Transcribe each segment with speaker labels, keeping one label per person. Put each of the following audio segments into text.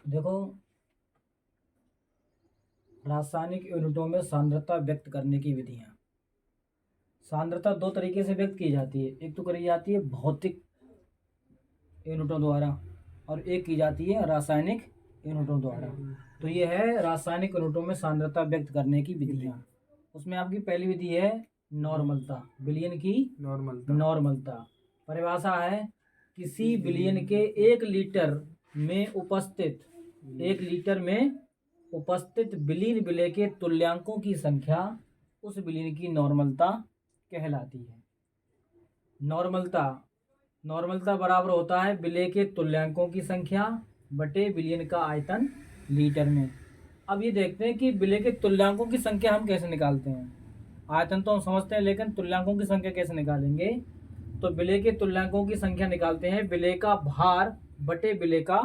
Speaker 1: देखो, रासायनिक यूनिटों में सांद्रता व्यक्त करने की विधियां। सांद्रता दो तरीके से व्यक्त की जाती है, एक तो करी जाती है भौतिक यूनिटों द्वारा और एक की जाती है रासायनिक यूनिटों द्वारा। तो ये है रासायनिक यूनिटों में सांद्रता व्यक्त करने की विधियां। उसमें आपकी पहली विधि है नॉर्मलता, विलयन की नॉर्मलता। परिभाषा है किसी विलयन के 1 लीटर में उपस्थित विलीन विलेय के तुल्यांकों की संख्या उस विलयन की नॉर्मलता कहलाती है। नॉर्मलता बराबर होता है विलेय के तुल्यांकों की संख्या बटे विलयन का आयतन लीटर में। अब ये देखते हैं कि विलेय के तुल्यांकों की संख्या हम कैसे निकालते हैं। आयतन तो हम समझते हैं, लेकिन तुल्यांकों की संख्या कैसे निकालेंगे। तो विलेय के तुल्यांकों की संख्या निकालते हैं विलेय का भार बटे विलेय का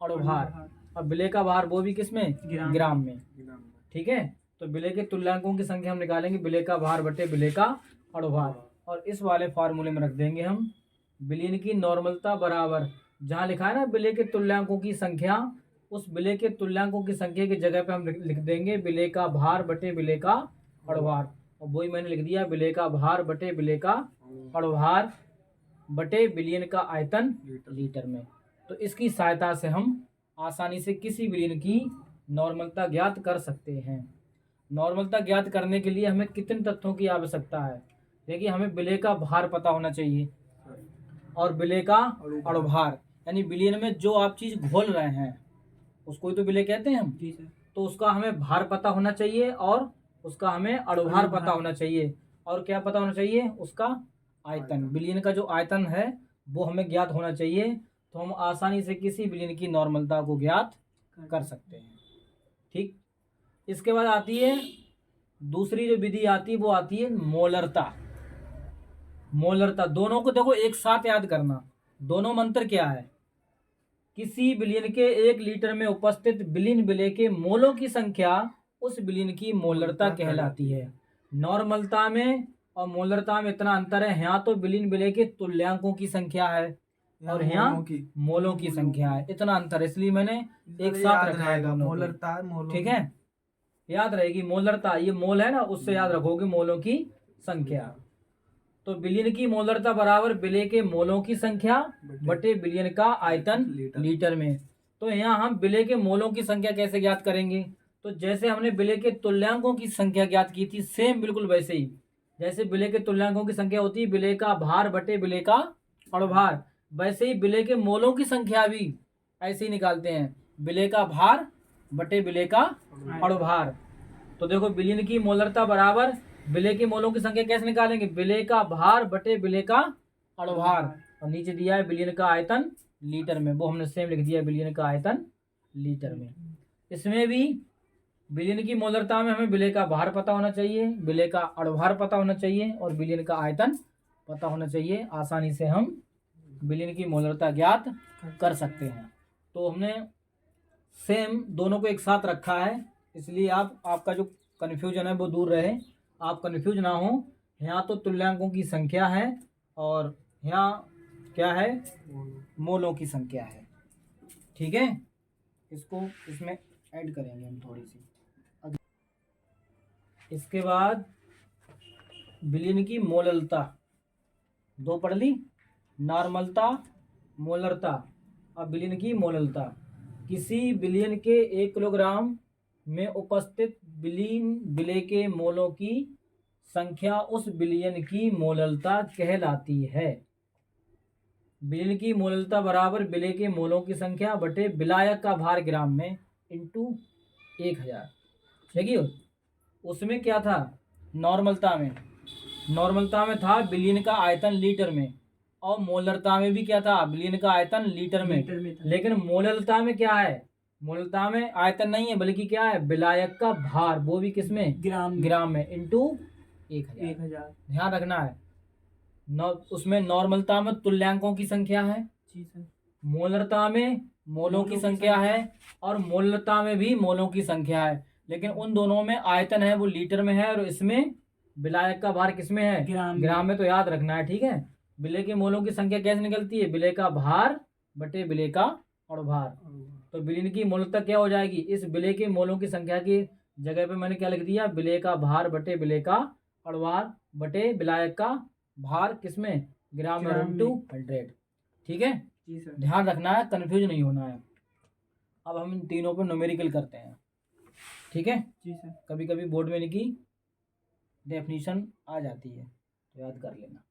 Speaker 1: अणुभार। अब विलेय का भार वो भी किसमें, ग्राम में। ठीक है, तो विलेय के तुल्यांकों की संख्या हम निकालेंगे विलेय का भार बटे विलेय का अणुभार, और इस वाले फार्मूले में रख देंगे हम विलयन की नॉर्मलता बराबर, जहाँ लिखा है ना विलेय के तुल्यांकों की संख्या, उस विलेय के तुल्यांकों की संख्या की जगह पे हम लिख देंगे विलेय का भार बटे विलेय का अणुभार। और वही मैंने लिख दिया विलेय का भार बटे विलेय का अणुभार बटे विलयन का आयतन लीटर में। तो इसकी सहायता से हम आसानी से किसी विलयन की नॉर्मलता ज्ञात कर सकते हैं। नॉर्मलता ज्ञात करने के लिए हमें कितने तथ्यों की आवश्यकता है। देखिए, हमें विलेय का भार पता होना चाहिए और विलेय का अणुभार, यानी विलयन में जो आप चीज घोल रहे हैं उसको ही तो विलेय कहते हैं हम। तो उसका हमें भार पता होना चाहिए और उसका हमें अणुभार पता होना चाहिए, और क्या पता होना चाहिए, उसका आयतन। विलयन का जो आयतन है वो हमें ज्ञात होना चाहिए, तो हम आसानी से किसी विलयन की नॉर्मलता को ज्ञात कर सकते हैं। ठीक, इसके बाद आती है दूसरी जो विधि आती है वो आती है मोलरता। दोनों को देखो एक साथ याद करना, दोनों में अंतर क्या है। किसी विलयन के 1 लीटर में उपस्थित विलीन विलेय के मोलों की संख्या उस विलयन की मोलरता कहलाती है। नॉर्मलता में और मोलरता में इतना अंतर है, यहाँ तो विलीन विलेय के तुल्यांकों की संख्या है और यहाँ मोलों की संख्या है, इतना अंतर है, इसलिए मैंने एक साथ रखा है दोनों। ठीक है, याद रहेगी मोलरता, ये मोल है ना, उससे याद रखोगे मोलों की संख्या। तो विलयन की मोलरता बराबर विलेय के मोलों की संख्या बटे विलयन का आयतन लीटर में। तो यहाँ हम विलेय के मोलों की संख्या कैसे ज्ञात करेंगे। तो जैसे हमने विलेय के तुल्यांकों की संख्या ज्ञात की थी, सेम बिल्कुल वैसे ही, जैसे विलेय के तुल्यांकों की संख्या होती है विलेय का भार बटे विलेय का अणुभार, वैसे ही विलेय के मोलों की संख्या भी ऐसे ही निकालते हैं, विलेय का भार बटे विलेय का अणुभार। तो देखो, विलयन की मोलरता बराबर विलेय के मोलों की संख्या कैसे निकालेंगे, विलेय का भार बटे विलेय का अणुभार, और नीचे दिया है विलयन का आयतन लीटर में, वो हमने सेम लिख दिया विलयन का आयतन लीटर में। इसमें भी विलयन की मोलरता में हमें विलेय का भार पता होना चाहिए, विलेय का अणुभार पता होना चाहिए और विलयन का आयतन पता होना चाहिए। आसानी से हम विलयन की मोलरता ज्ञात कर सकते हैं। तो हमने सेम दोनों को एक साथ रखा है, इसलिए आपका जो कन्फ्यूजन है वो दूर रहे, आप कन्फ्यूज ना हो। यहाँ तो तुल्यांकों की संख्या है और यहाँ क्या है, मोलों की संख्या है। ठीक है, इसको इसमें ऐड करेंगे हम थोड़ी सी। इसके बाद विलयन की मोललता, दो पढ़ ली, नॉर्मलता, मोलरता। अब विलयन की मोललता, किसी विलयन के 1 किलोग्राम में उपस्थित विलीन विलेय के मोलों की संख्या उस विलयन की मोललता कहलाती है। विलयन की मोललता बराबर विलेय के मोलों की संख्या बटे विलायक का भार ग्राम में इंटू 1000। देखिए, उसमें क्या था, नॉर्मलता में था विलयन का आयतन लीटर में, और मोलरता में भी क्या था, विलयन का आयतन लीटर में। लेकिन मोललता में क्या है, मोललता में आयतन नहीं है बल्कि क्या है, विलायक का भार, वो भी किसमें, ग्राम में इंटू 1000। ध्यान रखना है, उसमें नॉर्मलता में तुल्यांकों की संख्या है, मोलरता में मोलों की संख्या है, और मोलरता में भी मोलों की संख्या है, लेकिन उन दोनों में आयतन है वो लीटर में है और इसमें विलायक का भार किसमें है, ग्राम में। तो याद रखना है। ठीक है, विलेय के मोलों की संख्या कैसे निकलती है, विलेय का भार बटे विलेय का अणुभार। तो विलीन की मोलकता क्या हो जाएगी, इस विलेय के मोलों की संख्या की जगह पे मैंने क्या लिख दिया, विलेय का भार बटे विलेय का अणुभार बटे विलायक का भार, किसमें, ग्राम में,
Speaker 2: ग्राम
Speaker 1: इंटू
Speaker 2: में।
Speaker 1: 100। ठीक है,
Speaker 2: जी सर।
Speaker 1: ध्यान रखना है, कंफ्यूज नहीं होना है। अब हम इन तीनों पर न्यूमेरिकल करते हैं। ठीक है,
Speaker 2: जी सर।
Speaker 1: कभी कभी बोर्ड में इनकी डेफिनेशन आ जाती है तो याद कर लेना।